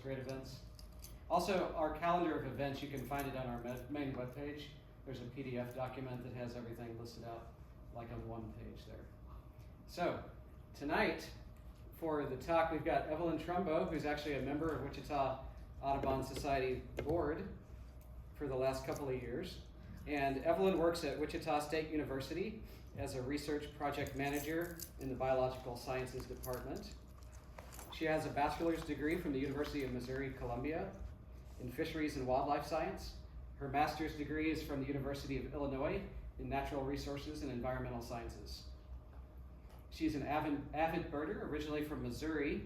great events. Also, our calendar of events, you can find it on our main webpage. There's a PDF document that has everything listed out like on one page there. So, tonight, for the talk, we've got Evalynn Trumbo, who's actually a member of Wichita Audubon Society Board for the last couple of years. And Evalynn works at Wichita State University as a research project manager in the Biological Sciences Department. She has a bachelor's degree from the University of Missouri-Columbia in Fisheries and Wildlife Science. Her master's degree is from the University of Illinois in Natural Resources and Environmental Sciences. She's an avid birder, originally from Missouri,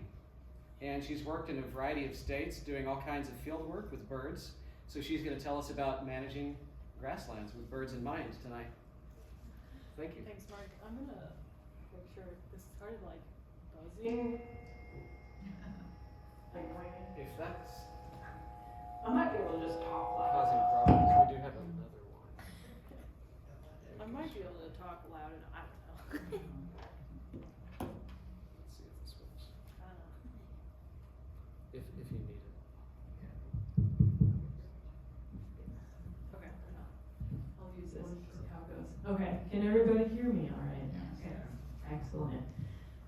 and she's worked in a variety of states doing all kinds of field work with birds. So she's going to tell us about managing grasslands with birds in mind tonight. Thank you. Thanks, Mark. I'm going to make sure this started like buzzing. If that's I might be able to just talk causing loud. problems, we do have another one. I might be able to talk loud and I don't know. Let's see if this works. I don't know. If you need it. Okay, I'll use this and see how it goes. Okay, can everybody hear me all right? Okay, excellent.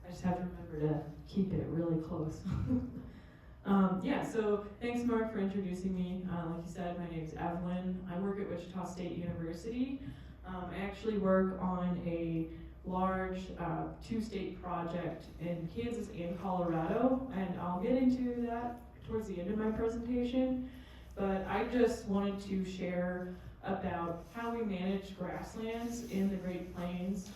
I just have to remember to keep it really close. So thanks, Mark, for introducing me. Like you said, my name is Evalynn. I work at Wichita State University. I actually work on a large two-state project in Kansas and Colorado, and I'll get into that towards the end of my presentation. But I just wanted to share about how we manage grasslands in the Great Plains,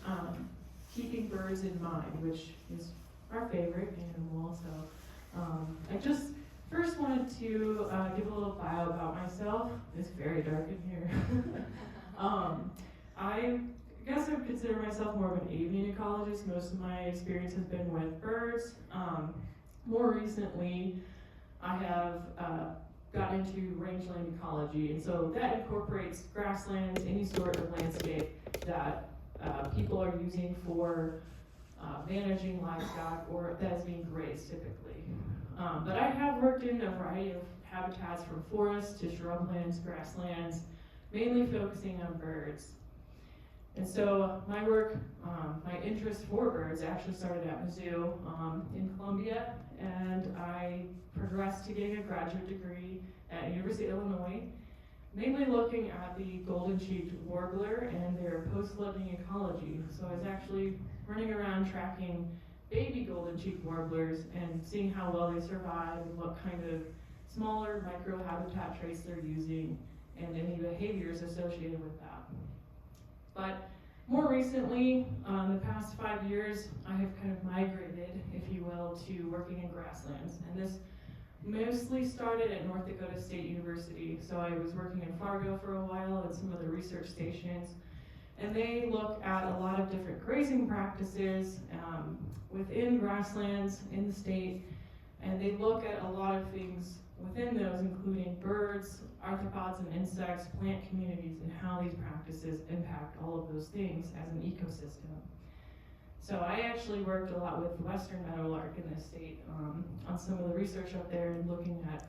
keeping birds in mind, which is our favorite animal. So I just first wanted to give a little bio about myself. It's very dark in here. I guess I would consider myself more of an avian ecologist. Most of my experience has been with birds. More recently, I have got into rangeland ecology, and so that incorporates grasslands, any sort of landscape that people are using for managing livestock or that is being grazed typically. But I have worked in a variety of habitats from forests to shrublands, grasslands, mainly focusing on birds. And so my work, my interest for birds actually started at Mizzou in Columbia, and I progressed to getting a graduate degree at University of Illinois, mainly looking at the golden-cheeked warbler and their post-fledging ecology. So I was actually running around tracking baby golden-cheeked warblers and seeing how well they survive and what kind of smaller microhabitat traits they're using and any behaviors associated with that. But more recently, the past 5 years, I have kind of migrated, if you will, to working in grasslands. And this mostly started at North Dakota State University. So I was working in Fargo for a while at some of the research stations. And they look at a lot of different grazing practices within grasslands in the state. And they look at a lot of things within those, including birds, arthropods and insects, plant communities, and how these practices impact all of those things as an ecosystem. So I actually worked a lot with western meadowlark in this state on some of the research up there and looking at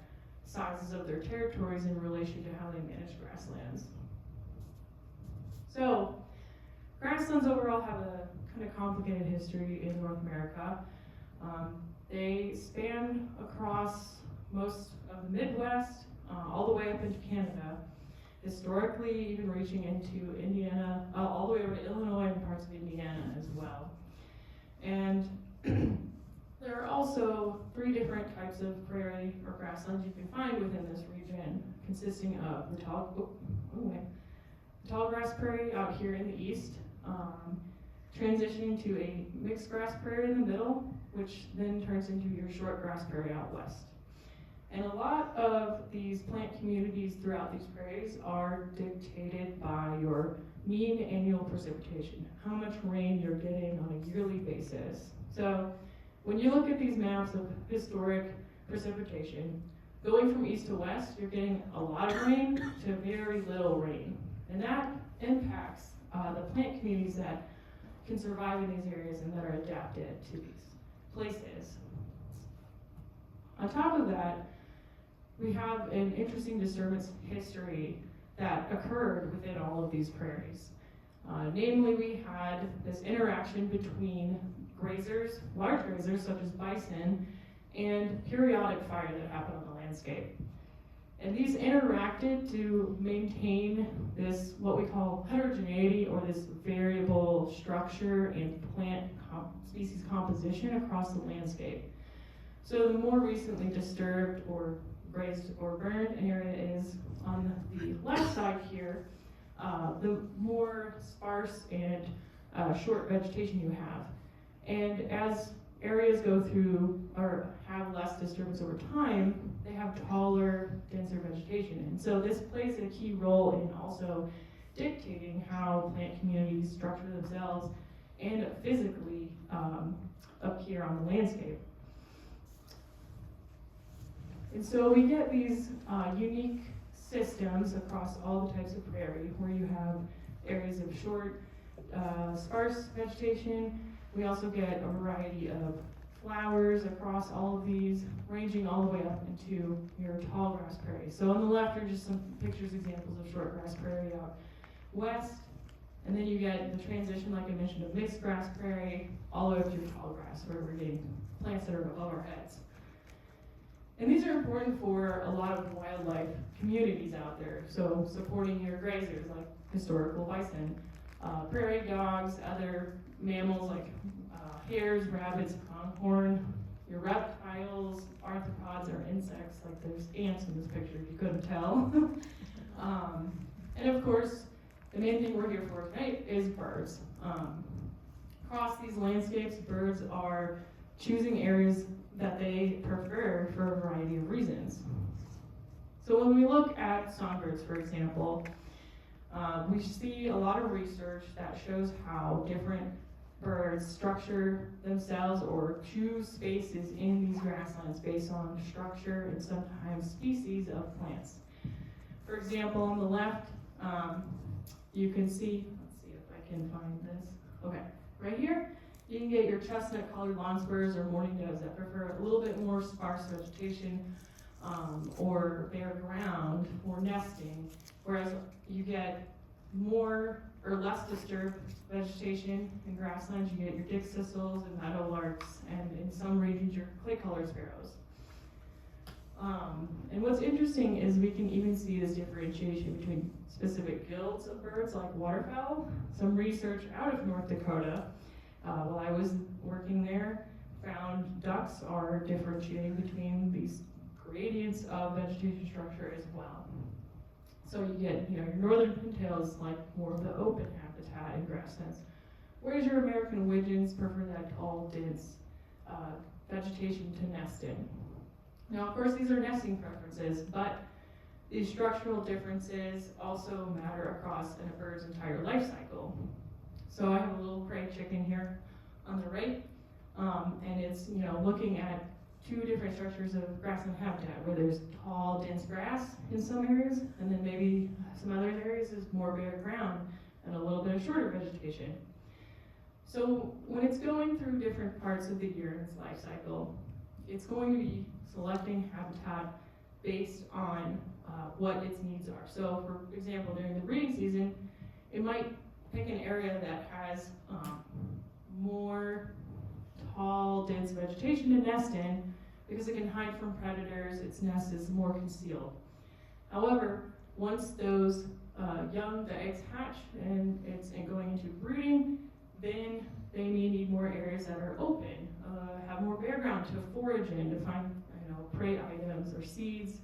sizes of their territories in relation to how they manage grasslands. So grasslands overall have a kind of complicated history in North America. They span across most of the Midwest, all the way up into Canada, historically even reaching into Indiana, all the way over to Illinois and parts of Indiana as well. And there are also 3 different types of prairie or grasslands you can find within this region, consisting of the tall grass prairie out here in the east, transitioning to a mixed grass prairie in the middle, which then turns into your short grass prairie out west. And a lot of these plant communities throughout these prairies are dictated by your mean annual precipitation, how much rain you're getting on a yearly basis. So when you look at these maps of historic precipitation, going from east to west, you're getting a lot of rain to very little rain. And that impacts the plant communities that can survive in these areas and that are adapted to these places. On top of that, we have an interesting disturbance history that occurred within all of these prairies. Namely, we had this interaction between grazers, large grazers such as bison, and periodic fire that happened on the landscape. And these interacted to maintain this, what we call heterogeneity, or this variable structure and plant species composition across the landscape. So the more recently disturbed or grazed or burned an area is on the left side here, the more sparse and short vegetation you have. And as areas go through or have less disturbance over time, they have taller, denser vegetation. And so this plays a key role in also dictating how plant communities structure themselves and physically appear on the landscape. And so we get these unique systems across all the types of prairie, where you have areas of short, sparse vegetation. We also get a variety of flowers across all of these, ranging all the way up into your tall grass prairie. So on the left are just some pictures, examples of short grass prairie out west, and then you get the transition, like I mentioned, of mixed grass prairie, all the way up to your tall grass, where we're getting plants that are above our heads. And these are important for a lot of wildlife communities out there. So supporting your grazers, like historical bison, prairie dogs, other mammals like hares, rabbits, pronghorn, your reptiles, arthropods, or insects, like there's ants in this picture if you couldn't tell. And of course, the main thing we're here for tonight is birds. Across these landscapes, birds are choosing areas that they prefer for a variety of reasons. So when we look at songbirds, for example, we see a lot of research that shows how different birds structure themselves or choose spaces in these grasslands based on structure and sometimes species of plants. For example, on the left, you can see, let's see if I can find this. Okay, right here, you can get your chestnut-colored longspurs or mourning doves that prefer a little bit more sparse vegetation or bare ground for nesting, whereas you get more or less disturbed vegetation in grasslands. You get your dickcissels and meadowlarks, and in some regions your clay-colored sparrows. And what's interesting is we can even see this differentiation between specific guilds of birds like waterfowl. Some research out of North Dakota, while I was working there, found ducks are differentiating between these gradients of vegetation structure as well. So you get, your northern pintails like more of the open habitat in grasslands, whereas your American widgeons prefer that tall, dense vegetation to nest in. Now, of course, these are nesting preferences, but these structural differences also matter across a bird's entire life cycle. So I have a little prairie chicken here on the right, and it's looking at two different structures of grassland habitat, where there's tall, dense grass in some areas, and then maybe some other areas is more bare ground and a little bit of shorter vegetation. So when it's going through different parts of the year in its life cycle, it's going to be selecting habitat based on what its needs are. So for example, during the breeding season, it might pick an area that has more tall, dense vegetation to nest in, because it can hide from predators. Its nest is more concealed. However, once those the eggs hatch and it's going into brooding, then they may need more areas that are open, have more bare ground to forage in, to find prey items or seeds.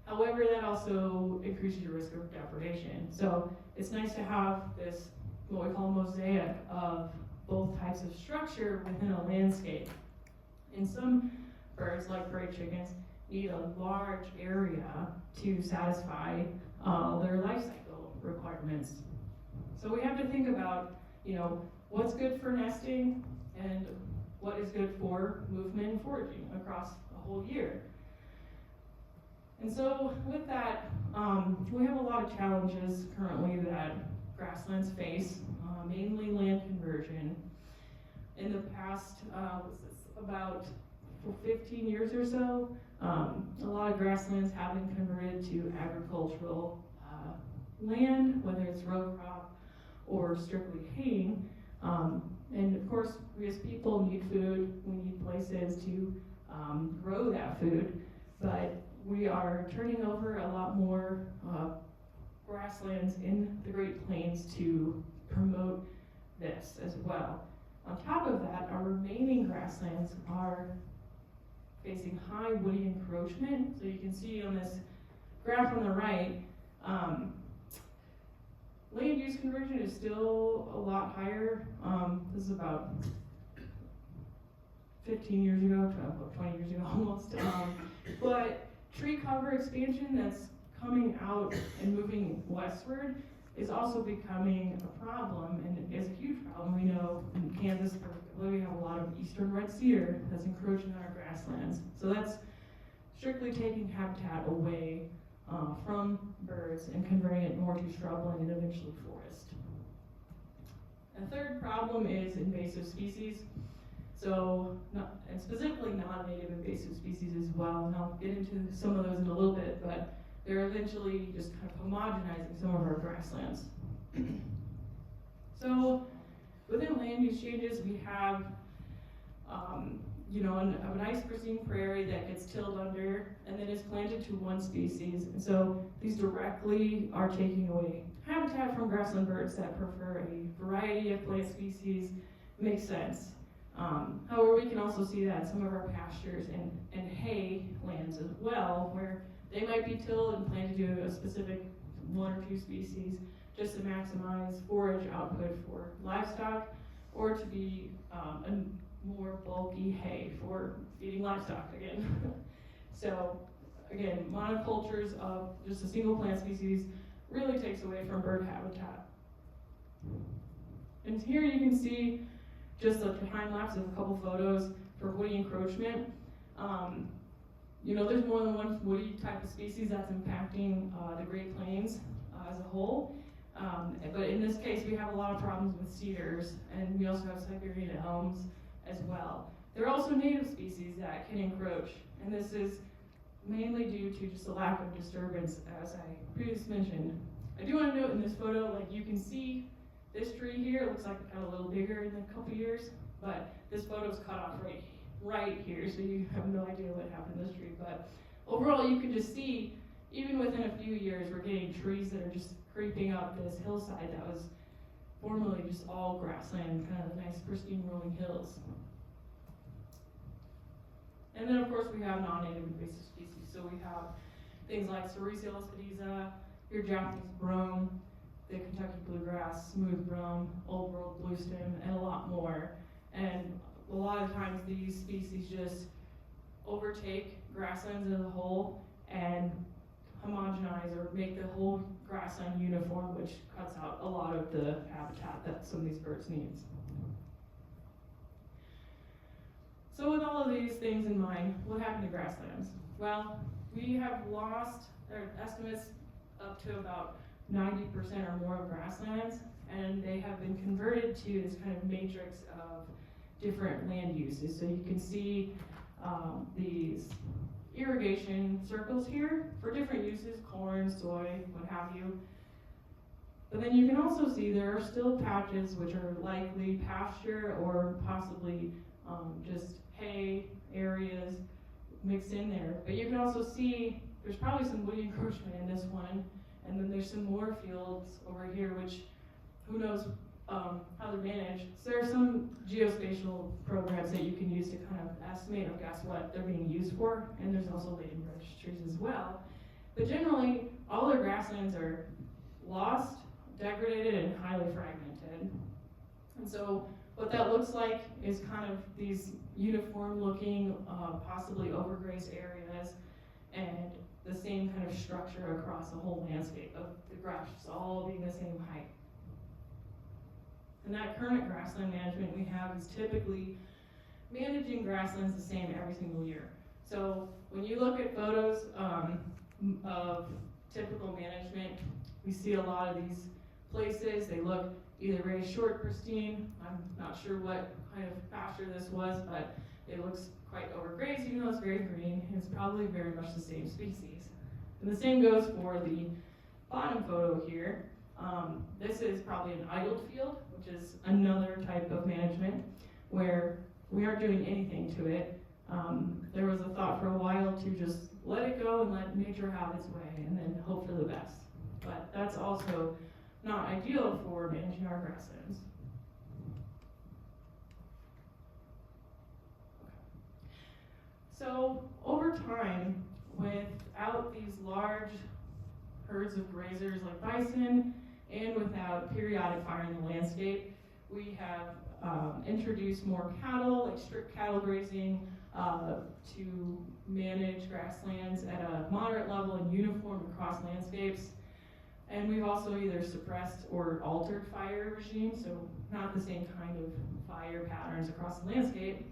However, that also increases your risk of depredation. So it's nice to have this, what we call mosaic of both types of structure within a landscape. And some birds, like prairie chickens, need a large area to satisfy their life cycle requirements. So we have to think about, what's good for nesting and what is good for movement and foraging across a whole year. And so with that, we have a lot of challenges currently that grasslands face, mainly land conversion. In the past, about 15 years or so, A lot of grasslands have been converted to agricultural land, whether it's row crop or strictly haying. And of course, we as people need food, we need places to grow that food, but we are turning over a lot more grasslands in the Great Plains to promote this as well. On top of that, our remaining grasslands are facing high woody encroachment. So you can see on this graph on the right, land use conversion is still a lot higher. This is about 15 years ago, 20 years ago almost. But tree cover expansion that's coming out and moving westward is also becoming a problem, and is a huge problem. We know in Kansas, we have a lot of eastern red cedar that's encroaching on our grasslands. So that's strictly taking habitat away from birds and converting it more to shrubland and eventually forest. A third problem is invasive species. So, and specifically non-native invasive species as well, and I'll get into some of those in a little bit, but they're eventually just kind of homogenizing some of our grasslands. So, within land use changes, we have, a nice pristine prairie that gets tilled under and then is planted to one species. And so these directly are taking away habitat from grassland birds that prefer a variety of plant species. Makes sense. However, we can also see that in some of our pastures and hay lands as well, where they might be tilled and planted to a specific one or two species just to maximize forage output for livestock, or to be a more bulky hay for feeding livestock again. So again, monocultures of just a single plant species really takes away from bird habitat. And here you can see just a time lapse of a couple photos for woody encroachment. There's more than one woody type of species that's impacting the Great Plains as a whole. But in this case, we have a lot of problems with cedars, and we also have Siberian elms as well. There are also native species that can encroach, and this is mainly due to just a lack of disturbance, as I previously mentioned. I do want to note in this photo, you can see this tree here, it looks like it got a little bigger in a couple years, but this photo's cut off right here, so you have no idea what happened to this tree. But overall, you can just see, even within a few years, we're getting trees that are just creeping up this hillside that was formerly just all grassland, kind of nice pristine rolling hills. And then of course we have non-native invasive species. So we have things like Sericea lespedeza, your Japanese brome, the Kentucky bluegrass, smooth brome, old world bluestem, and a lot more. And a lot of times these species just overtake grasslands as a whole and homogenize or make the whole grassland uniform, which cuts out a lot of the habitat that some of these birds need. So with all of these things in mind, what happened to grasslands? Well, we have lost, there are estimates up to about 90% or more of grasslands, and they have been converted to this kind of matrix of different land uses. So you can see these irrigation circles here for different uses, corn, soy, what have you. But then you can also see there are still patches which are likely pasture or possibly just hay areas mixed in there. But you can also see there's probably some woody encroachment in this one, and then there's some more fields over here, which who knows how they're managed. So there are some geospatial programs that you can use to kind of estimate or guess what they're being used for, and there's also land registries as well. But generally, all the grasslands are lost, degraded, and highly fragmented. And so what that looks like is kind of these uniform looking, possibly overgrazed areas, and the same kind of structure across the whole landscape of the grass all being the same height. And that current grassland management we have is typically managing grasslands the same every single year. So when you look at photos of typical management, we see a lot of these places. They look either very short, pristine. I'm not sure what kind of pasture this was, but it looks quite overgrazed, even though it's very green. It's probably very much the same species. And the same goes for the bottom photo here. This is probably an idled field, which is another type of management where we aren't doing anything to it. There was a thought for a while to just let it go and let nature have its way and then hope for the best. But that's also not ideal for managing our grasslands. So over time, without these large herds of grazers like bison and without periodic fire in the landscape, we have introduced more cattle, like strict cattle grazing, to manage grasslands at a moderate level and uniform across landscapes. And we've also either suppressed or altered fire regimes, so not the same kind of fire patterns across the landscape.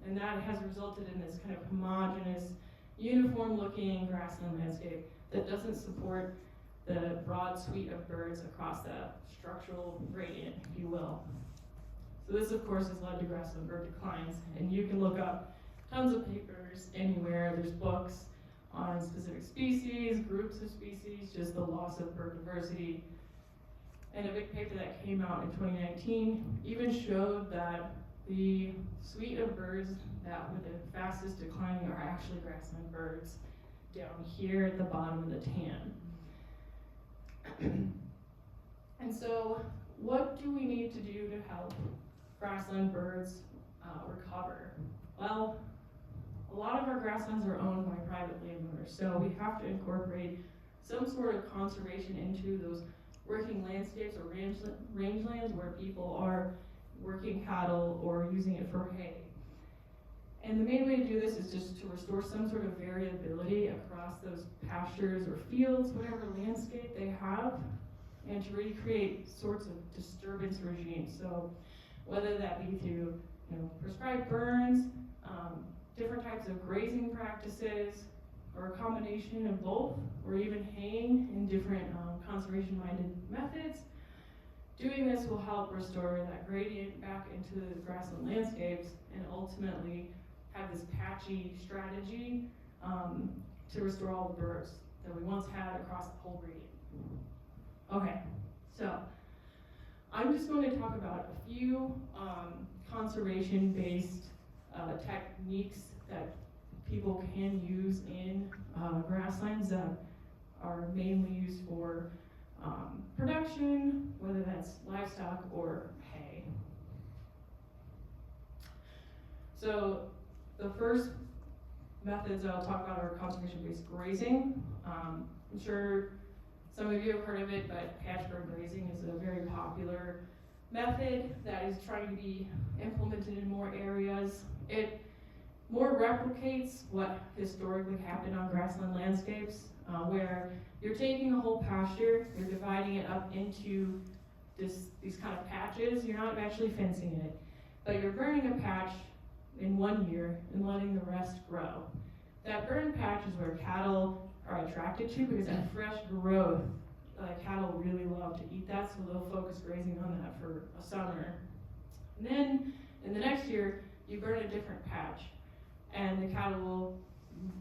And that has resulted in this kind of homogeneous, uniform-looking grassland landscape that doesn't support the broad suite of birds across the structural gradient, if you will. So this, of course, has led to grassland bird declines, and you can look up tons of papers anywhere. There's books on specific species, groups of species, just the loss of bird diversity. And a big paper that came out in 2019 even showed that the suite of birds that were the fastest declining are actually grassland birds down here at the bottom of the tan. And so what do we need to do to help grassland birds recover? Well, a lot of our grasslands are owned by private landowners, so we have to incorporate some sort of conservation into those working landscapes or rangelands where people are working cattle or using it for hay. And the main way to do this is just to restore some sort of variability across those pastures or fields, whatever landscape they have, and to recreate sorts of disturbance regimes. So whether that be through prescribed burns, different types of grazing practices, or a combination of both, or even haying in different conservation-minded methods. Doing this will help restore that gradient back into the grassland landscapes and ultimately have this patchy strategy to restore all the birds that we once had across the whole gradient. Okay, so I'm just going to talk about a few conservation-based techniques that people can use in grasslands that are mainly used for production, whether that's livestock or hay. So the first methods I'll talk about are conservation-based grazing. I'm sure some of you have heard of it, but patchwork grazing is a very popular method that is trying to be implemented in more areas. It more replicates what historically happened on grassland landscapes, where you're taking a whole pasture, you're dividing it up into these kind of patches. You're not actually fencing it, but you're burning a patch in 1 year and letting the rest grow. That burned patch is where cattle are attracted to because that fresh growth, cattle really love to eat that, so they'll focus grazing on that for a summer. And then in the next year, you burn a different patch, and the cattle will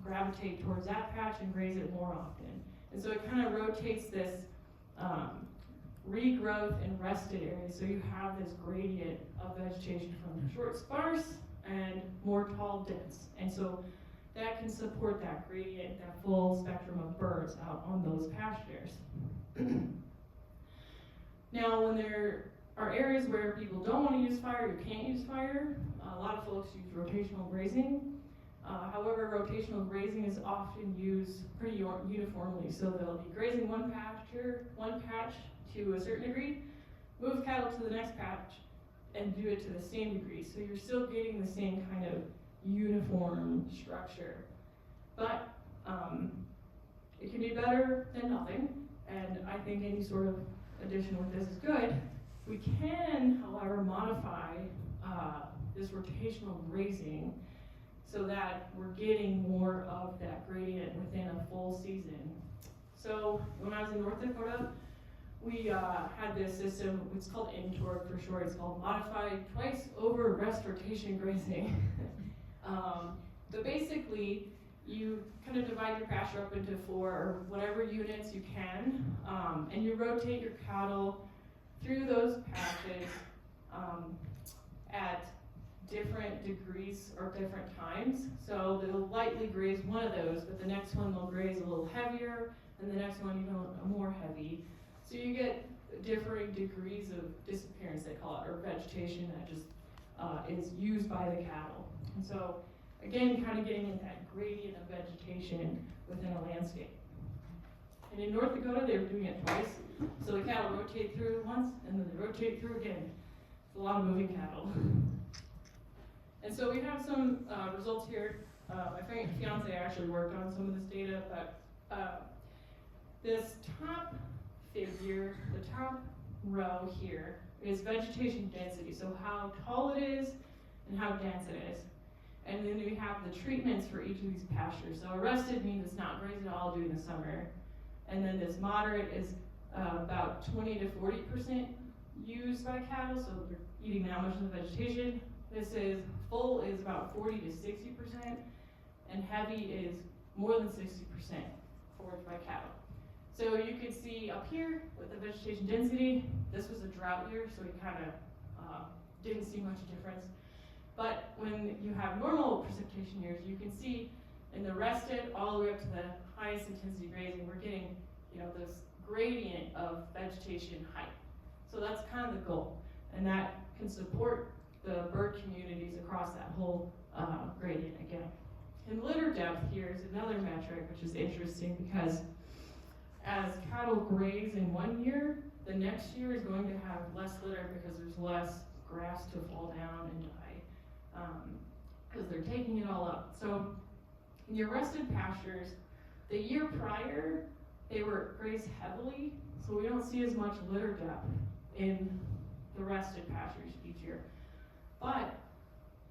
gravitate towards that patch and graze it more often. And so it kind of rotates this regrowth and rested areas, so you have this gradient of vegetation from short, sparse, and more tall, dense. And so that can support that gradient, that full spectrum of birds out on those pastures. Now, when there are areas where people don't want to use fire, you can't use fire, a lot of folks use rotational grazing. However, rotational grazing is often used pretty uniformly, so they'll be grazing one patch to a certain degree, move cattle to the next patch, and do it to the same degree. So you're still getting the same kind of uniform structure. But it can be better than nothing, and I think any sort of addition with this is good. We can, however, modify this rotational grazing so that we're getting more of that gradient within a full season. So when I was in North Dakota, we had this system, it's called MTOR for short, it's called Modified Twice Over Rest Rotation Grazing. But basically, you kind of divide your pasture up into 4 or whatever units you can, and you rotate your cattle through those patches at different degrees or different times. So they'll lightly graze one of those, but the next one they'll graze a little heavier, and the next one more heavy. So you get differing degrees of disappearance, they call it, or vegetation that just is used by the cattle. And so again, kind of getting into that gradient of vegetation within a landscape. And in North Dakota, they were doing it twice. So the cattle rotate through once, and then they rotate through again. It's a lot of moving cattle. And so we have some results here. My fiance actually worked on some of this data, but this top figure, the top row here, is vegetation density, so how tall it is and how dense it is. And then we have the treatments for each of these pastures. So arrested means it's not grazed at all during the summer. And then this moderate is about 20 to 40% used by cattle, so they're eating that much of the vegetation. This is full is about 40 to 60%, and heavy is more than 60% foraged by cattle. So you can see up here with the vegetation density, this was a drought year, so we kind of didn't see much difference. But when you have normal precipitation years, you can see in the rested all the way up to the highest intensity grazing, we're getting, this gradient of vegetation height. So that's kind of the goal, and that can support the bird communities across that whole gradient again. And litter depth here is another metric which is interesting because as cattle graze in one year, the next year is going to have less litter because there's less grass to fall down and die, because they're taking it all up. So in your rested pastures, the year prior, they were grazed heavily, so we don't see as much litter depth in the rested pastures each year. But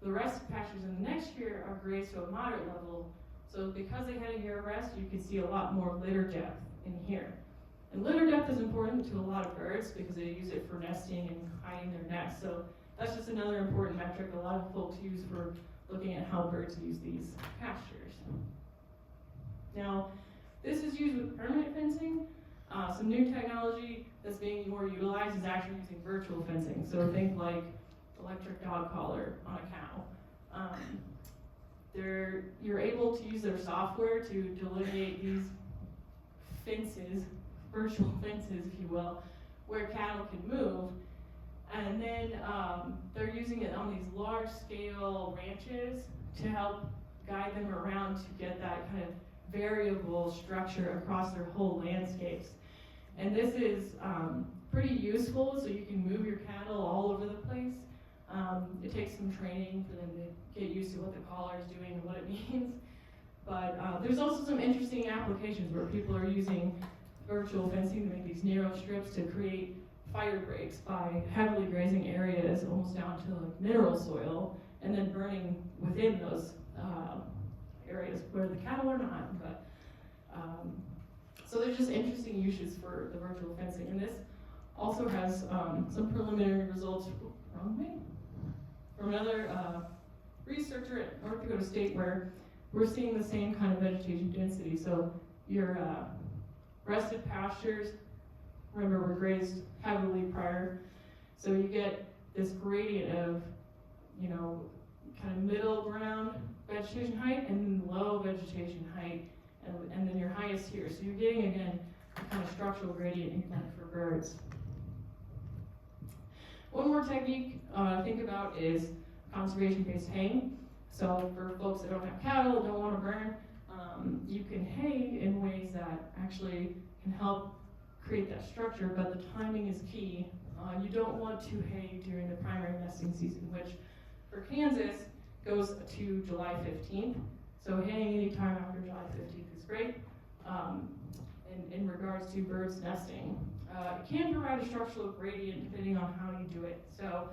the rested pastures in the next year are grazed to a moderate level, so because they had a year of rest, you can see a lot more litter depth in here. And litter depth is important to a lot of birds because they use it for nesting and hiding their nests. So that's just another important metric a lot of folks use for looking at how birds use these pastures. Now, this is used with permanent fencing. Some new technology that's being more utilized is actually using virtual fencing. So think like electric dog collar on a cow. You're able to use their software to delineate these fences, virtual fences, if you will, where cattle can move. And then they're using it on these large-scale ranches to help guide them around to get that kind of variable structure across their whole landscapes. And this is pretty useful, so you can move your cattle all over the place. It takes some training for them to get used to what the collar is doing and what it means. But there's also some interesting applications where people are using virtual fencing to make these narrow strips to create fire breaks by heavily grazing areas almost down to like mineral soil, and then burning within those areas where the cattle are not. But so there's just interesting uses for the virtual fencing, and this also has some preliminary results from another researcher at North Dakota State, where we're seeing the same kind of vegetation density. So your rested pastures, remember, were grazed heavily prior, so you get this gradient of, kind of middle ground vegetation height and low vegetation height, and then your highest here. So you're getting, again, a kind of structural gradient you plant for birds. One more technique to think about is conservation-based haying. So for folks that don't have cattle, don't want to burn, you can hay in ways that actually can help create that structure, but the timing is key. You don't want to hay during the primary nesting season, which for Kansas goes to July 15th. So haying any time after July 15th is great. In regards to birds nesting, it can provide a structural gradient depending on how you do it. So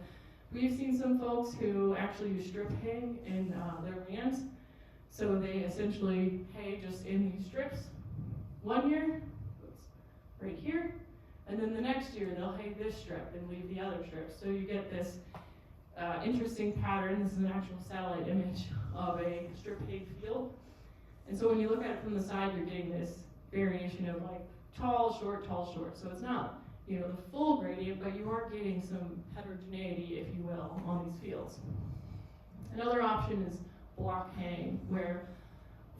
we've seen some folks who actually use strip hay in their lands. So they essentially hay just in these strips 1 year, right here, and then the next year they'll hay this strip and leave the other strip. So you get this interesting pattern. This is an actual satellite image of a strip hay field. And so when you look at it from the side, you're getting this variation of like tall, short, tall, short. So it's not, you know, the full gradient, but you are getting some heterogeneity, if you will, on these fields. Another option is block haying, where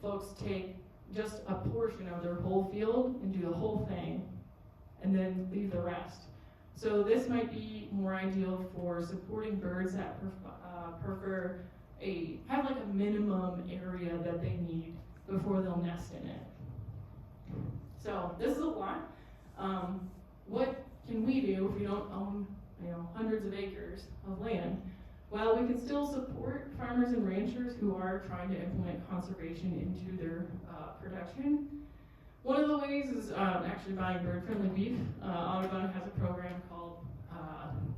folks take just a portion of their whole field and do the whole thing, and then leave the rest. So this might be more ideal for supporting birds that have like a minimum area that they need before they'll nest in it. So this is a lot. What can we do if we don't own, you know, hundreds of acres of land? Well, we can still support farmers and ranchers who are trying to implement conservation into their production. One of the ways is actually buying bird-friendly beef. Audubon has a program called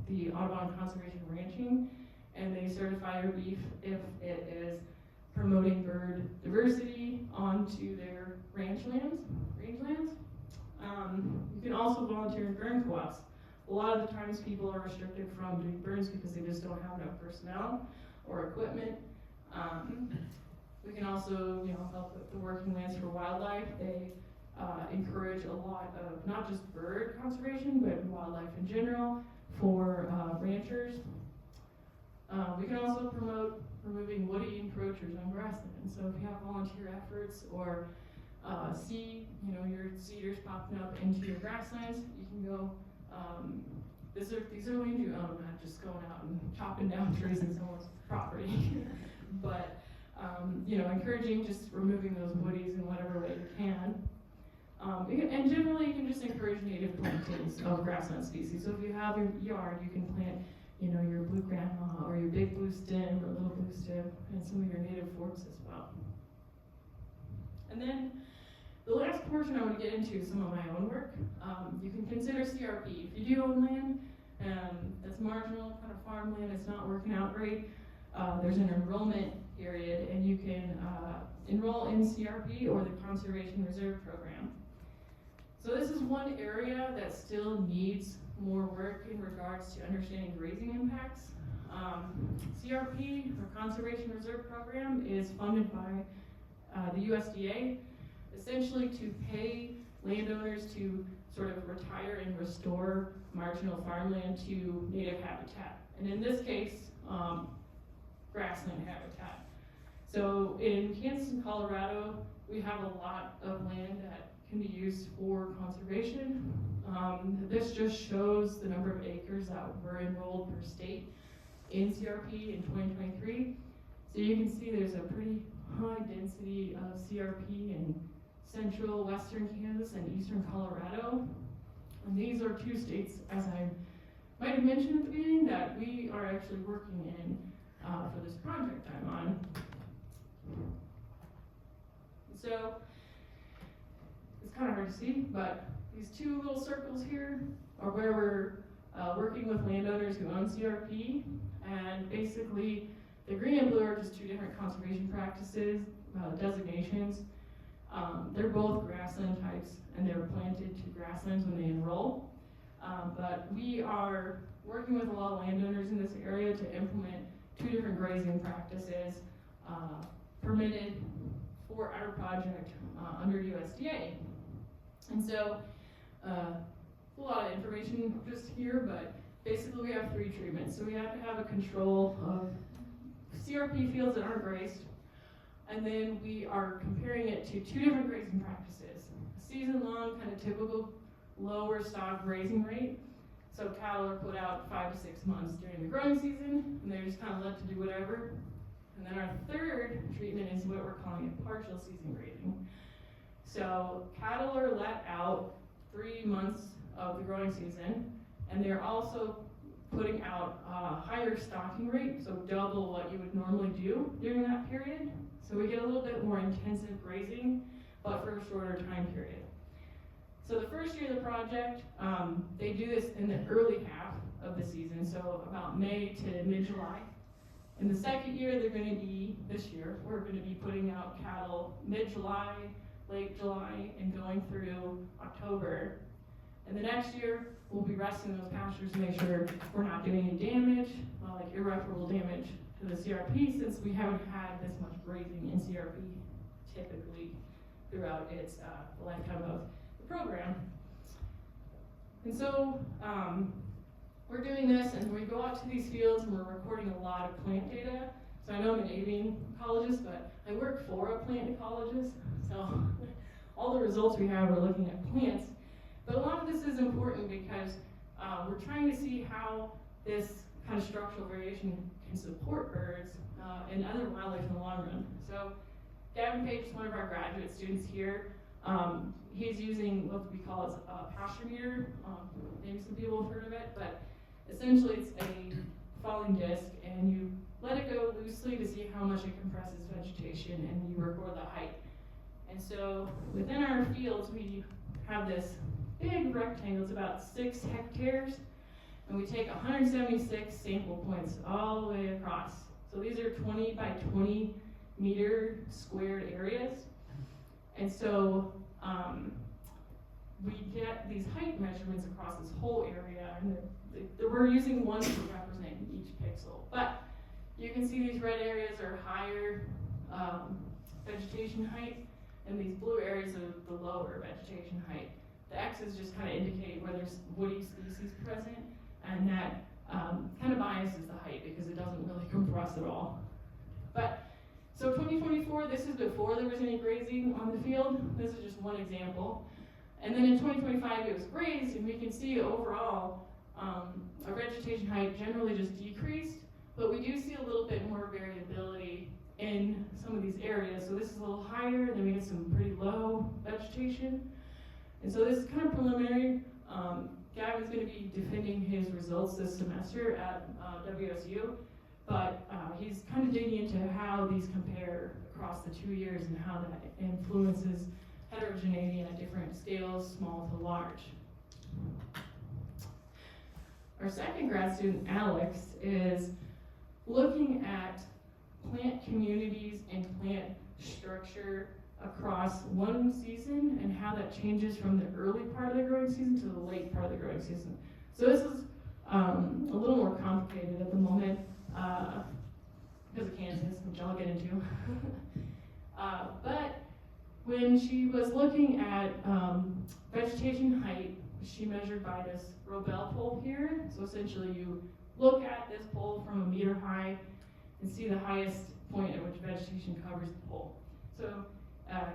the Audubon Conservation Ranching, and they certify your beef if it is promoting bird diversity onto their rangelands. You can also volunteer in burn co-ops. A lot of the times people are restricted from doing burns because they just don't have enough personnel or equipment. We can also, you know, help with the Working Lands for Wildlife. They encourage a lot of not just bird conservation, but wildlife in general for ranchers. We can also promote removing woody encroachers on grassland. So if you have volunteer efforts or see, you know, your cedars popping up into your grasslands, you can go. These are land you own, not just going out and chopping down trees in someone's property. But you know, encouraging just removing those woodies in whatever way you can. And generally, you can just encourage native plantings of grassland species. So if you have your yard, you can plant, you know, your blue grandma or your big blue stem or little blue stem and some of your native forks as well. And then the last portion I want to get into is some of my own work. You can consider CRP. If you do own land that's marginal, kind of farmland, it's not working out great, there's an enrollment period, and you can enroll in CRP or the Conservation Reserve Program. So this is one area that still needs more work in regards to understanding grazing impacts. CRP, or Conservation Reserve Program, is funded by the USDA, essentially to pay landowners to sort of retire and restore marginal farmland to native habitat. And in this case, grassland habitat. So in Kansas and Colorado, we have a lot of land that can be used for conservation. This just shows the number of acres that were enrolled per state in CRP in 2023. So you can see there's a pretty high density of CRP in central, western Kansas and eastern Colorado. And these are two states, as I might have mentioned at the beginning, that we are actually working in for this project I'm on. So, it's kind of hard to see, but these two little circles here are where we're working with landowners who own CRP, and basically the green and blue are just two different conservation practices, designations. They're both grassland types, and they're planted to grasslands when they enroll. But we are working with a lot of landowners in this area to implement two different grazing practices permitted for our project under USDA. And so, a lot of information just here, but basically we have three treatments. So we have to have a control of CRP fields that aren't grazed, and then we are comparing it to two different grazing practices. Season-long, kind of typical lower stock grazing rate. So cattle are put out 5 to 6 months during the growing season, and they're just kind of let to do whatever. And then our third treatment is what we're calling a partial season grazing. So cattle are let out 3 months of the growing season, and they're also putting out a higher stocking rate, so double what you would normally do during that period. So we get a little bit more intensive grazing, but for a shorter time period. So the first year of the project, they do this in the early half of the season, so about May to mid-July. In the second year, they're going to be, this year, we're going to be putting out cattle mid-July, late July, and going through October. And the next year, we'll be resting those pastures to make sure we're not doing any damage, like irreparable damage to the CRP, since we haven't had this much grazing in CRP typically throughout its the lifetime of the program. And so we're doing this, and we go out to these fields and we're recording a lot of plant data. So I know I'm an avian ecologist, but I work for a plant ecologist, so all the results we have are looking at plants. But a lot of this is important because we're trying to see how this kind of structural variation can support birds and other wildlife in the long run. So Gavin Page is one of our graduate students here. He's using what we call as a pasture meter. Maybe some people have heard of it, but essentially it's a falling disc, and you let it go loosely to see how much it compresses vegetation, and you record the height. And so within our fields, we have this big rectangle. It's about 6 hectares, and we take 176 sample points all the way across. So these are 20 by 20 meter squared areas. And so we get these height measurements across this whole area, and we're using one to represent each pixel. But you can see these red areas are higher vegetation height, and these blue areas are the lower vegetation height. The X's just kind of indicate where there's woody species present, and that kind of biases the height because it doesn't really compress at all. But so 2024, this is before there was any grazing on the field. This is just one example. And then in 2025, it was grazed, and we can see overall our vegetation height generally just decreased, but we do see a little bit more variability in some of these areas. So this is a little higher, then we get some pretty low vegetation. And so this is kind of preliminary. Gavin's going to be defending his results this semester at WSU, but he's kind of digging into how these compare across the 2 years and how that influences heterogeneity at different scales, small to large. Our second grad student, Alex, is looking at plant communities and plant structure across one season and how that changes from the early part of the growing season to the late part of the growing season. So this is a little more complicated at the moment because of Kansas, which I'll get into. But when she was looking at vegetation height, she measured by this Robel pole here. So essentially you look at this pole from a meter high and see the highest point at which vegetation covers the pole. So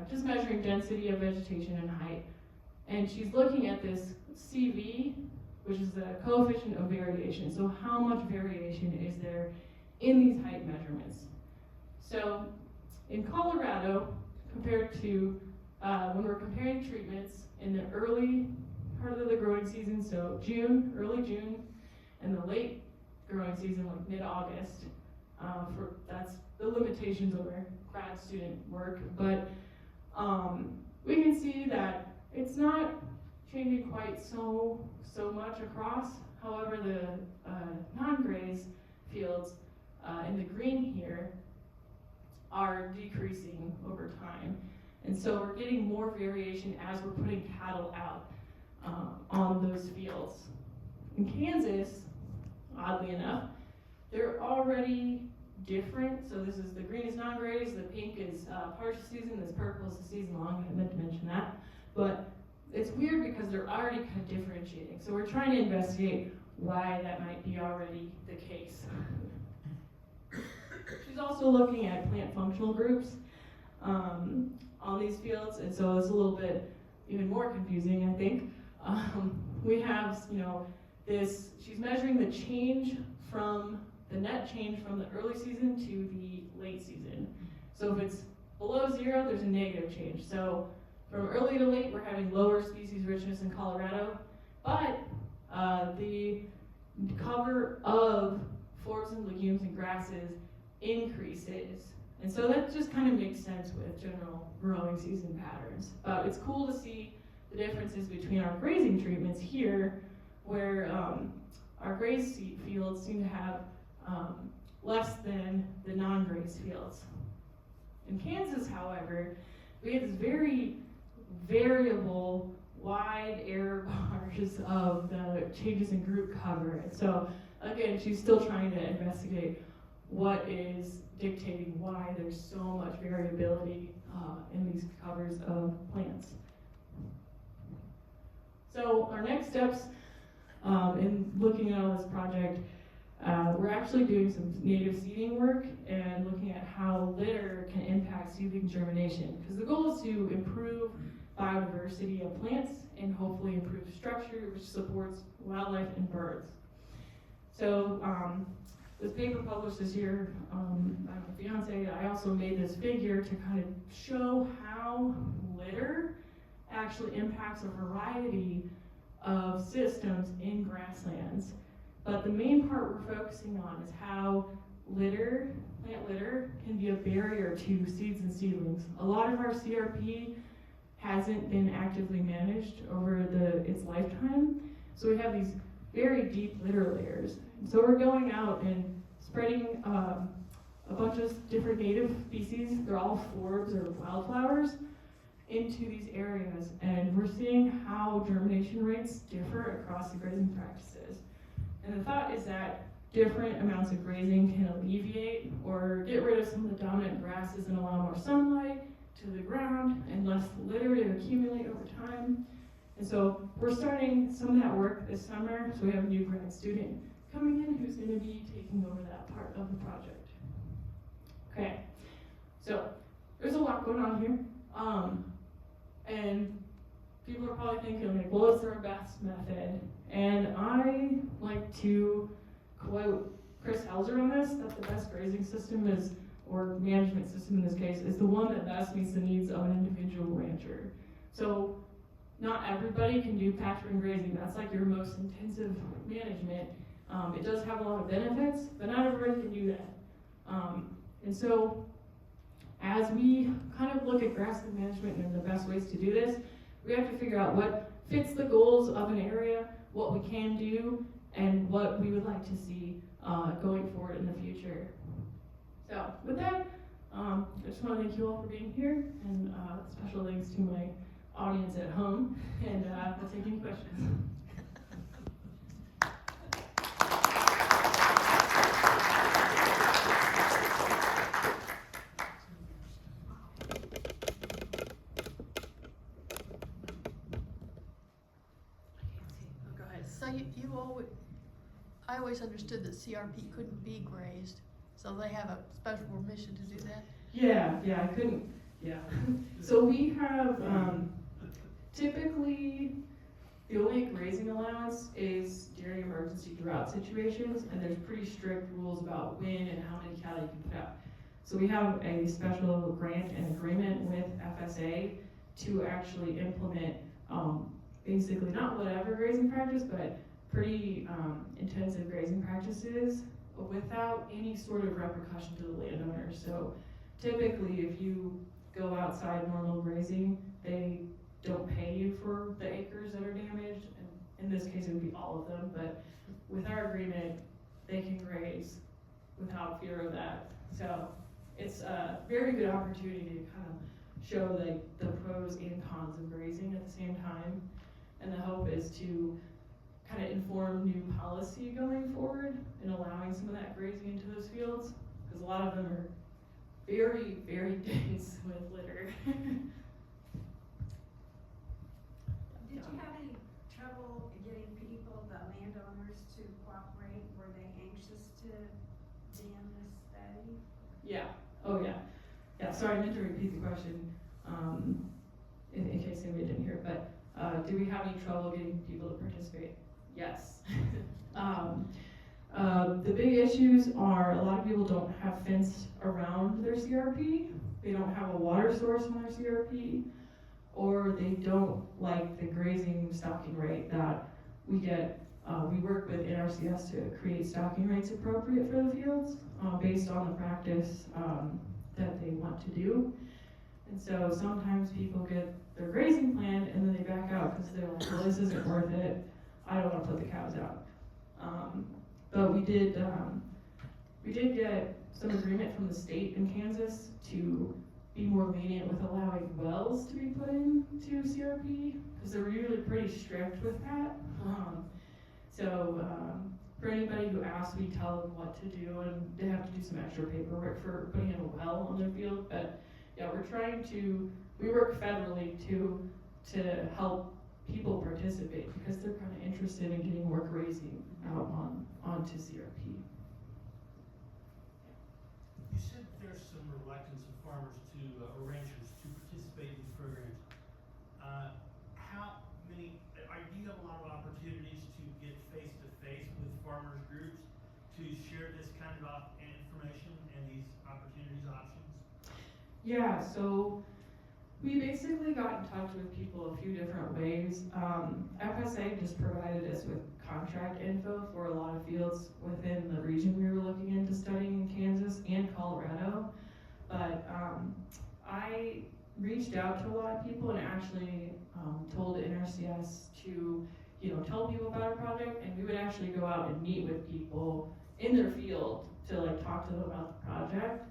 just measuring density of vegetation and height. And she's looking at this CV, which is the coefficient of variation. So how much variation is there in these height measurements? So in Colorado, compared to when we're comparing treatments in the early part of the growing season, so June, early June, and the late growing season, like mid-August, that's the limitations of our grad student work, but we can see that it's not changing quite so much across. However, the non-graze fields in the green here are decreasing over time. And so we're getting more variation as we're putting cattle out on those fields. In Kansas, oddly enough, they're already different. So this is the green is non-graze, the pink is partial season, this purple is the season long. I meant to mention that. But it's weird because they're already kind of differentiating. So we're trying to investigate why that might be already the case. She's also looking at plant functional groups on these fields, and so it's a little bit even more confusing, I think. We have, this, she's measuring the change from, the net change from the early season to the late season. So if it's below 0, there's a negative change. So from early to late, we're having lower species richness in Colorado, but the cover of forbs and legumes and grasses increases. And so that just kind of makes sense with general growing season patterns. But it's cool to see the differences between our grazing treatments here, where our graze fields seem to have less than the non-graze fields. In Kansas, however, we have this very variable wide error bars of the changes in group cover. And so again, she's still trying to investigate what is dictating why there's so much variability in these covers of plants. So our next steps in looking at all this project, we're actually doing some native seeding work and looking at how litter can impact seedling germination. Because the goal is to improve biodiversity of plants and hopefully improve structure, which supports wildlife and birds. So this paper published this year by my fiance, I also made this figure to kind of show how litter actually impacts a variety of systems in grasslands. But the main part we're focusing on is how litter, plant litter, can be a barrier to seeds and seedlings. A lot of our CRP hasn't been actively managed over its lifetime, so we have these very deep litter layers. So we're going out and spreading a bunch of different native species, they're all forbs or wildflowers, into these areas, and we're seeing how germination rates differ across the grazing practices. And the thought is that different amounts of grazing can alleviate or get rid of some of the dominant grasses and allow more sunlight to the ground and less litter to accumulate over time. And so we're starting some of that work this summer, so we have a new grad student coming in who's going to be taking over that part of the project. Okay, so there's a lot going on here. And people are probably thinking, like, well, what's our best method? And I like to quote Chris Helzer on this, that the best grazing system is, or management system in this case, is the one that best meets the needs of an individual rancher. So not everybody can do pasturing grazing. That's like your most intensive management. It does have a lot of benefits, but not everybody can do that. And so as we kind of look at grassland management and the best ways to do this, we have to figure out what fits the goals of an area, what we can do, and what we would like to see going forward in the future. So with that, I just want to thank you all for being here, and special thanks to my audience at home, and we'll take any questions. So I always understood that CRP couldn't be grazed, so they have a special permission to do that? Yeah, I couldn't, yeah. So we have, typically, the only grazing allowance is during emergency drought situations, and there's pretty strict rules about when and how many cattle you can put out. So we have a special grant and agreement with FSA to actually implement basically not whatever grazing practice, but pretty intensive grazing practices without any sort of repercussion to the landowner. So typically if you go outside normal grazing, they don't pay you for the acres that are damaged. And in this case it would be all of them, but with our agreement, they can graze without fear of that. So it's a very good opportunity to kind of show the pros and cons of grazing at the same time. And the hope is to kind of inform new policy going forward and allowing some of that grazing into those fields, because a lot of them are very, very dense with litter. Did you have any trouble getting people, the landowners, to cooperate? Were they anxious to be in this study? Yeah, oh yeah. Yeah, sorry, I meant to repeat the question in case anybody didn't hear it, but do we have any trouble getting people to participate? Yes. The big issues are a lot of people don't have fence around their CRP, they don't have a water source on their CRP, or they don't like the grazing stocking rate that we get. We work with NRCS to create stocking rates appropriate for the fields based on the practice that they want to do. And so sometimes people get their grazing plan and then they back out because they're like, well, this isn't worth it. I don't want to put the cows out. But we did get some agreement from the state in Kansas to be more lenient with allowing wells to be put into CRP, because they're usually pretty strict with that. For anybody who asks, we tell them what to do, and they have to do some extra paperwork for putting in a well on their field. But yeah, we work federally to help people participate, because they're kind of interested in getting more grazing out onto CRP. You said there's some reluctance of farmers or ranchers to participate in these programs. How many, do you have a lot of opportunities to get face-to-face with farmers groups to share this kind of information and these opportunities, options? Yeah, so we basically got in touch with people a few different ways. FSA just provided us with contract info for a lot of fields within the region we were looking into studying in Kansas and Colorado. But I reached out to a lot of people and actually told NRCS to, tell people about our project, and we would actually go out and meet with people in their field to like talk to them about the project.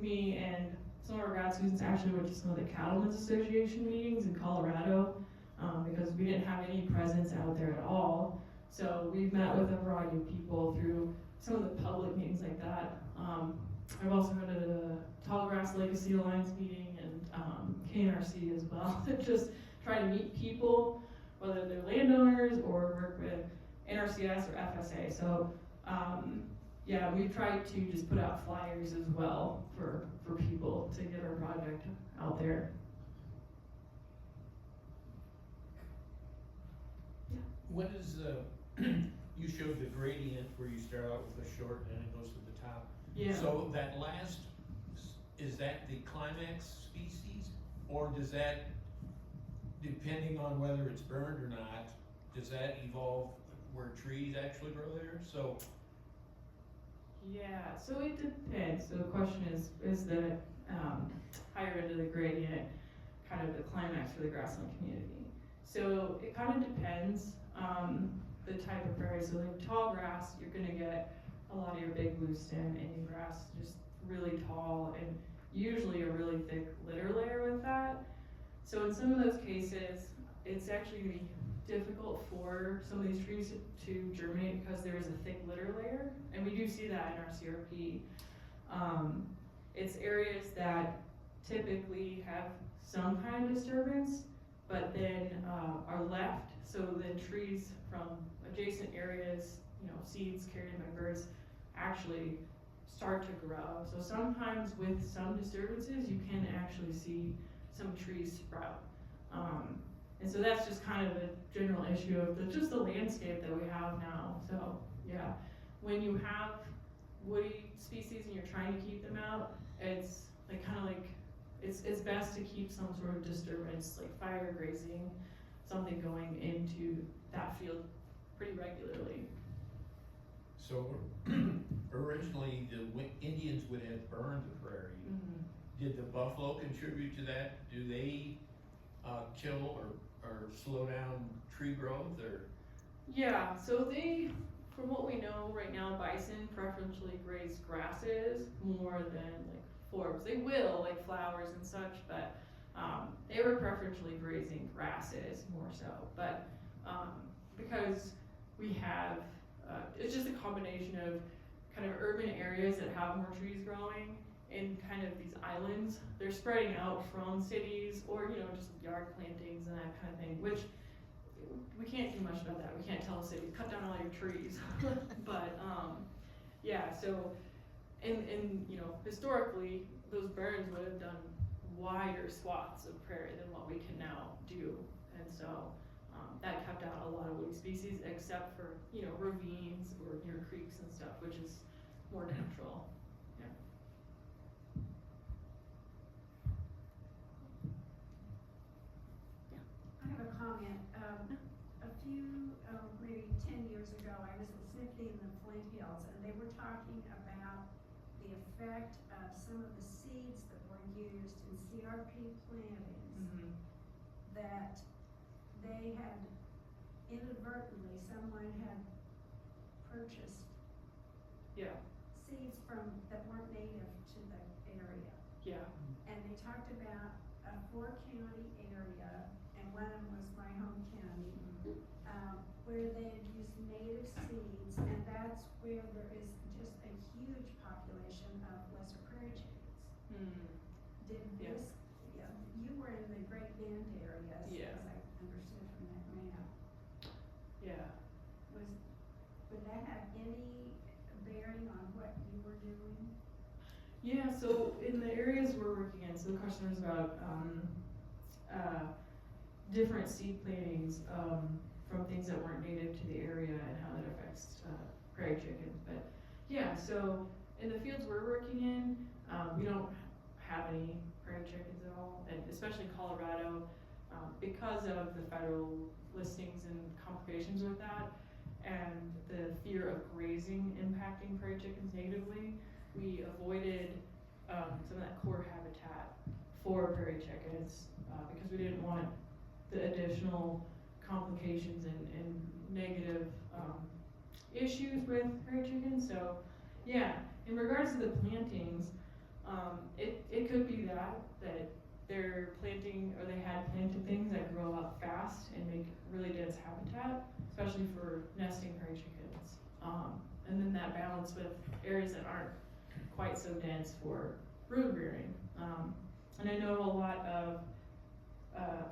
Me and some of our grad students actually went to some of the Cattlemen's Association meetings in Colorado, because we didn't have any presence out there at all. So we've met with a variety of people through some of the public meetings like that. I've also been to the Tall Grass Legacy Alliance meeting and KNRC as well. Just try to meet people, whether they're landowners or work with NRCS or FSA. So yeah, we've tried to just put out flyers as well for people to get our project out there. What is you showed the gradient where you start out with a short and it goes to the top. Yeah. So that last, is that the climax species, or does that, depending on whether it's burned or not, does that evolve where trees actually grow there? So. Yeah, so it depends. So the question is the higher end of the gradient kind of the climax for the grassland community? So it kind of depends the type of prairie. So like tall grass, you're gonna get a lot of your big blue stem Indian grass, just really tall, and usually a really thick litter layer with that. So in some of those cases, it's actually gonna be difficult for some of these trees to germinate because there is a thick litter layer, and we do see that in our CRP. It's areas that typically have some kind of disturbance, but then are left, so then trees from adjacent areas, seeds carried by birds, actually start to grow. So sometimes with some disturbances, you can actually see some trees sprout. And so that's just kind of a general issue of just the landscape that we have now. So yeah, when you have woody species and you're trying to keep them out, it's like it's best to keep some sort of disturbance, like fire grazing, something going into that field pretty regularly. So originally the Indians would have burned the prairie. Mm-hmm. Did the buffalo contribute to that? Do they kill or slow down tree growth, or? Yeah, so they, from what we know right now, bison preferentially graze grasses more than like forbs. They will, like flowers and such, but they were preferentially grazing grasses more so. But because we have, it's just a combination of kind of urban areas that have more trees growing in kind of these islands. They're spreading out from cities or, just yard plantings and that kind of thing, which we can't do much about that. We can't tell a city, cut down all your trees. But, yeah, so, and historically, those burns would have done wider swaths of prairie than what we can now do. And so, that kept out a lot of woody species, except for, ravines or near creeks and stuff, which is more natural. I have a comment. A few, maybe 10 years ago, I was at Symphony in the Flint Hills, and they were talking about the effect of some of the seeds that were used in CRP plantings, Mm-hmm. that they had inadvertently, someone had purchased Yeah, seeds that weren't native to the area. yeah. they talked about a 4-county area, and one of them was my home county, where they had used native seeds, and that's where there is just a huge population of lesser prairie chickens. Did Yeah. this, yeah, you were in the Great Bend area, Yeah. as I understood from that map. Yeah. Would that have any bearing on what you were doing? Yeah, so in the areas we're working in, so the question was about different seed plantings from things that weren't native to the area and how that affects prairie chickens. But yeah, so in the fields we're working in, we don't have any prairie chickens at all, and especially in Colorado, because of the federal listings and complications with that, and the fear of grazing impacting prairie chickens negatively, we avoided some of that core habitat for prairie chickens because we didn't want the additional complications and negative issues with prairie chickens. So yeah, in regards to the plantings, it could be that they're planting, or they had planted things that grow up fast and make really dense habitat, especially for nesting prairie chickens. And then that balance with areas that aren't quite so dense for brood rearing. And I know a lot of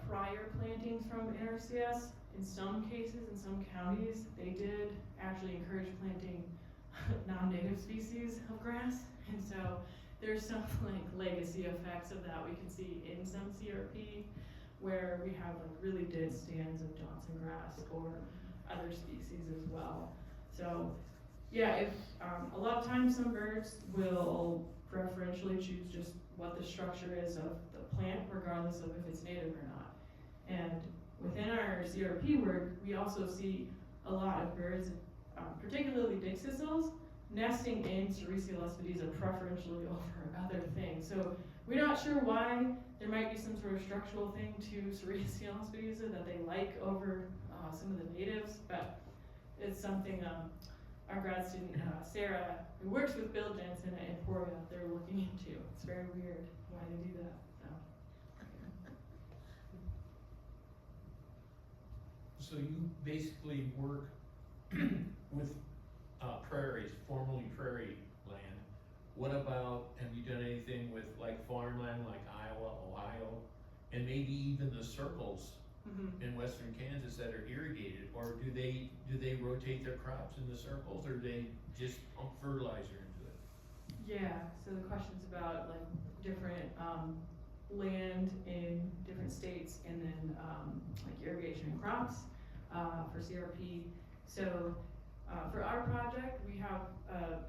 prior plantings from NRCS, in some cases, in some counties, they did actually encourage planting non-native species of grass. And so there's some like legacy effects of that we can see in some CRP where we have like really dense stands of Johnson grass or other species as well. So yeah, if a lot of times some birds will preferentially choose just what the structure is of the plant, regardless of if it's native or not. And within our CRP work, we also see a lot of birds, particularly dickcissels, nesting in Sericea lespedeza preferentially over other things. So we're not sure why. There might be some sort of structural thing to Sericea lespedeza that they like over some of the natives, but it's something our grad student Sarah, who works with Bill Jensen at Emporia, they're looking into. It's very weird why they do that. So you basically work with prairies, formerly prairie land. What about, have you done anything with like farmland like Iowa, Ohio, and maybe even the circles in western Kansas that are irrigated? Or do they rotate their crops in the circles, or do they just pump fertilizer into it? Yeah, so the question's about like different land in different states, and then like irrigation and crops for CRP. So for our project, we have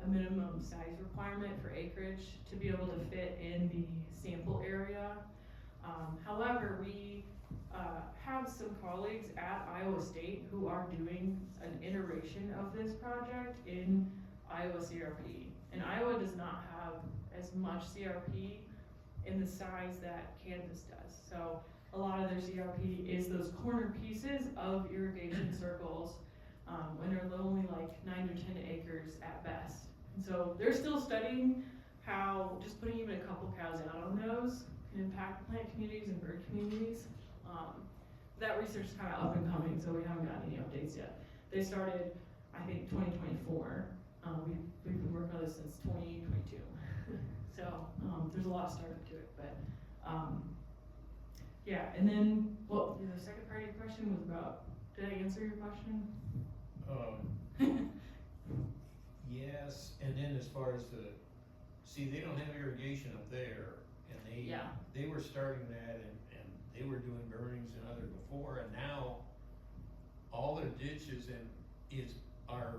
a minimum size requirement for acreage to be able to fit in the sample area. However, we have some colleagues at Iowa State who are doing an iteration of this project in Iowa CRP. And Iowa does not have as much CRP in the size that Kansas does. So a lot of their CRP is those corner pieces of irrigation circles when they're only like 9 to 10 acres at best. And so they're still studying how just putting even a couple cows out on those can impact plant communities and bird communities. That research is kind of up and coming, so we haven't gotten any updates yet. They started, I think, 2024. We've been working on this since 2022. So there's a lot of startup to it, but yeah. And then, well, the second part of your question was about, did I answer your question? Yes, and then as far as they don't have irrigation up there, and they were starting that, and they were doing burnings and other before, and now all their ditches are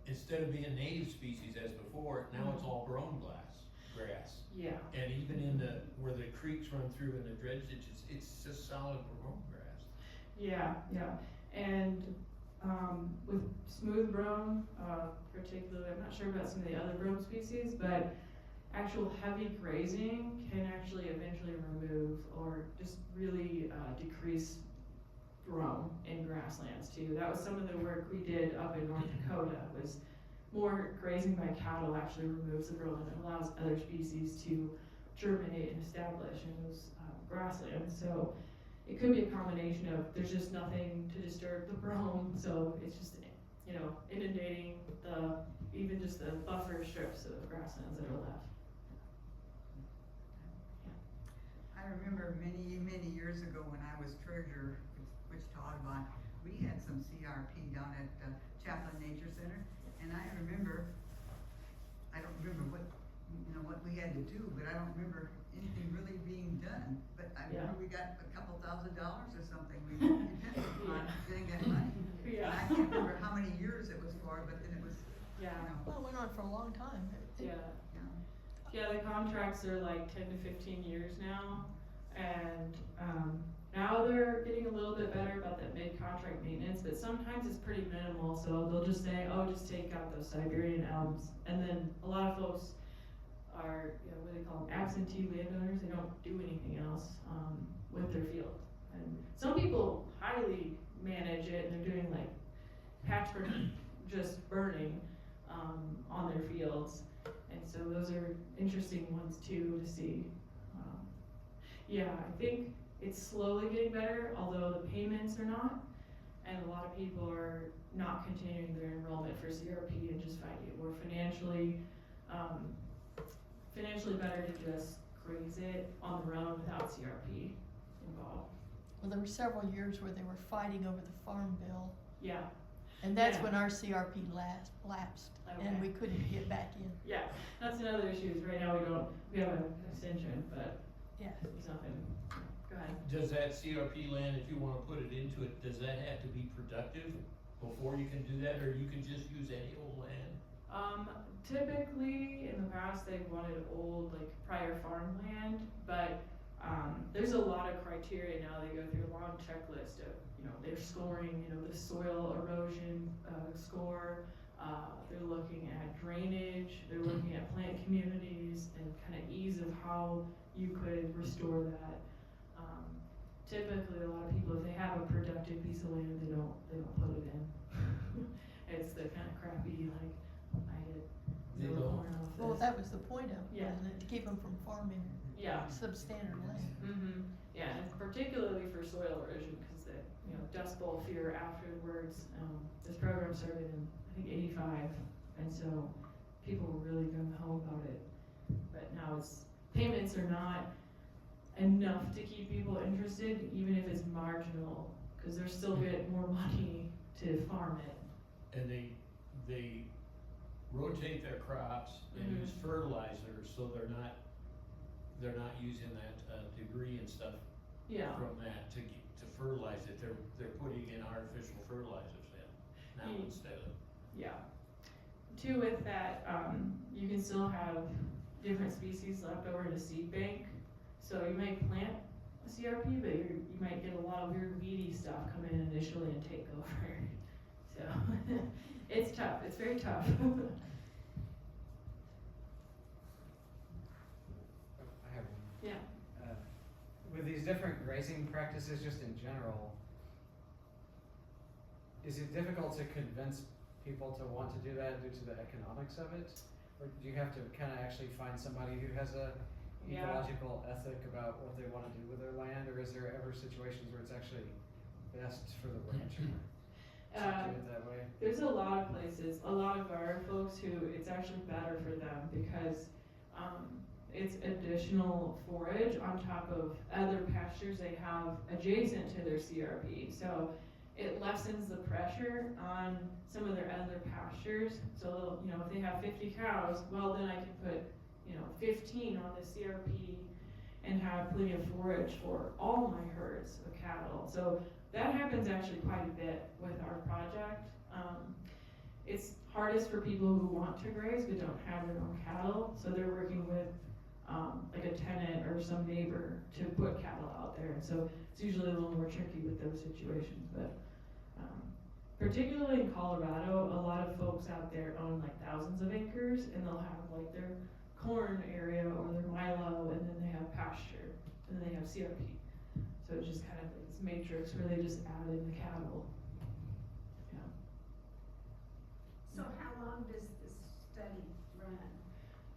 instead of being native species as before, now it's all grown grass. Yeah. And even in where the creeks run through in the dredge ditches, it's just solid grown grass. Yeah, yeah. And with smooth brome, particularly, I'm not sure about some of the other brome species, but actual heavy grazing can actually eventually remove or just really decrease brome in grasslands too. That was some of the work we did up in North Dakota, was more grazing by cattle actually removes the brome and allows other species to germinate and establish in those grasslands. So it could be a combination of there's just nothing to disturb the brome, so it's just, you know, inundating even just the buffer strips of grasslands that are left. I remember many, many years ago when I was treasurer, which Audubon, we had some CRP down at Chaplin Nature Center, and I don't remember what we had to do, but I don't remember anything really being done. But I remember we got a couple $1,000 or something, we depended on getting that money. Yeah. And I can't remember how many years it was for, but then it was, Yeah. you know, Well, it went on for a long time. Yeah. you know. Yeah, the contracts are like 10 to 15 years now, and now they're getting a little bit better about that mid-contract maintenance, but sometimes it's pretty minimal, so they'll just say, oh, just take out those Siberian elms, and then a lot of folks are, you know, what do they call them, absentee landowners, they don't do anything else with their field. And some people highly manage it, and they're doing like patch burning, just burning on their fields. And so those are interesting ones too to see. Yeah, I think it's slowly getting better, although the payments are not. And a lot of people are not continuing their enrollment for CRP and just finding it more financially better to just graze it on their own without CRP involved. Well, there were several years where they were fighting over the farm bill, Yeah, and that's Yeah. when our CRP lapsed, and Okay. we couldn't get back in. yeah, that's another issue, is right now we have an extension, but Yeah. it's nothing. Go ahead. Does that CRP land, if you wanna put it into it, does that have to be productive before you can do that, or you can just use any old land? Typically, in the past, they've wanted old, like, prior farmland, but, there's a lot of criteria now. They go through a long checklist of, you know, they're scoring, you know, the soil erosion, score, they're looking at drainage, they're looking at plant communities and kind of ease of how you could restore that. Typically, a lot of people, if they have a productive piece of land, they don't put it in. It's the kind of crappy, like, I get They no don't. corn off this. Well, that was the point of it, Yeah. wasn't it, to keep them from farming Yeah. substandard land. Mm-hmm. Yeah, and particularly for soil erosion, because the, you know, Dust Bowl fear afterwards. This program started in, I think, '85, and so people were really gung ho about it. But now payments are not enough to keep people interested, even if it's marginal, because they're still get more money to farm it. And they rotate their crops and Mhm. use fertilizers, so they're not using that debris and stuff Yeah. from that to fertilize it. They're putting in artificial fertilizers in now Mm. instead of. Yeah. Too, with that, you can still have different species left over in a seed bank. So you might plant a CRP, but you might get a lot of weird weedy stuff come in initially and take over. So it's tough. It's very tough. I have one. Yeah. With these different grazing practices, just in general, is it difficult to convince people to want to do that due to the economics of it? Or do you have to kind of actually find somebody who has a Yeah. ecological ethic about what they want to do with their land, or is there ever situations where it's actually best for the rancher to do it that way? There's a lot of places, a lot of our folks who it's actually better for them because it's additional forage on top of other pastures they have adjacent to their CRP. So it lessens the pressure on some of their other pastures. So, you know, if they have 50 cows, well, then I can put, you know, 15 on the CRP and have plenty of forage for all my herds of cattle. So that happens actually quite a bit with our project. It's hardest for people who want to graze but don't have their own cattle, so they're working with like a tenant or some neighbor to put cattle out there, and so it's usually a little more tricky with those situations. But particularly in Colorado, a lot of folks out there own like thousands of acres, and they'll have like their corn area or their milo, and then they have pasture, and then they have CRP. So it's just kind of this matrix where they just add in the cattle. Yeah. So how long does this study run?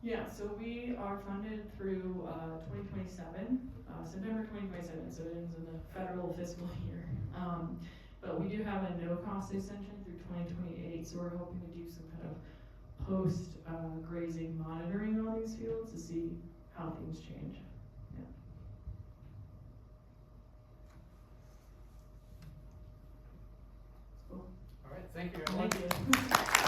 Yeah, so we are funded through 2027, September 2027, so it ends in the federal fiscal year. But we do have a no-cost extension through 2028, so we're hoping to do some kind of post-grazing monitoring on these fields to see how things change. Yeah. Cool. All right, thank you, everyone. Thank you.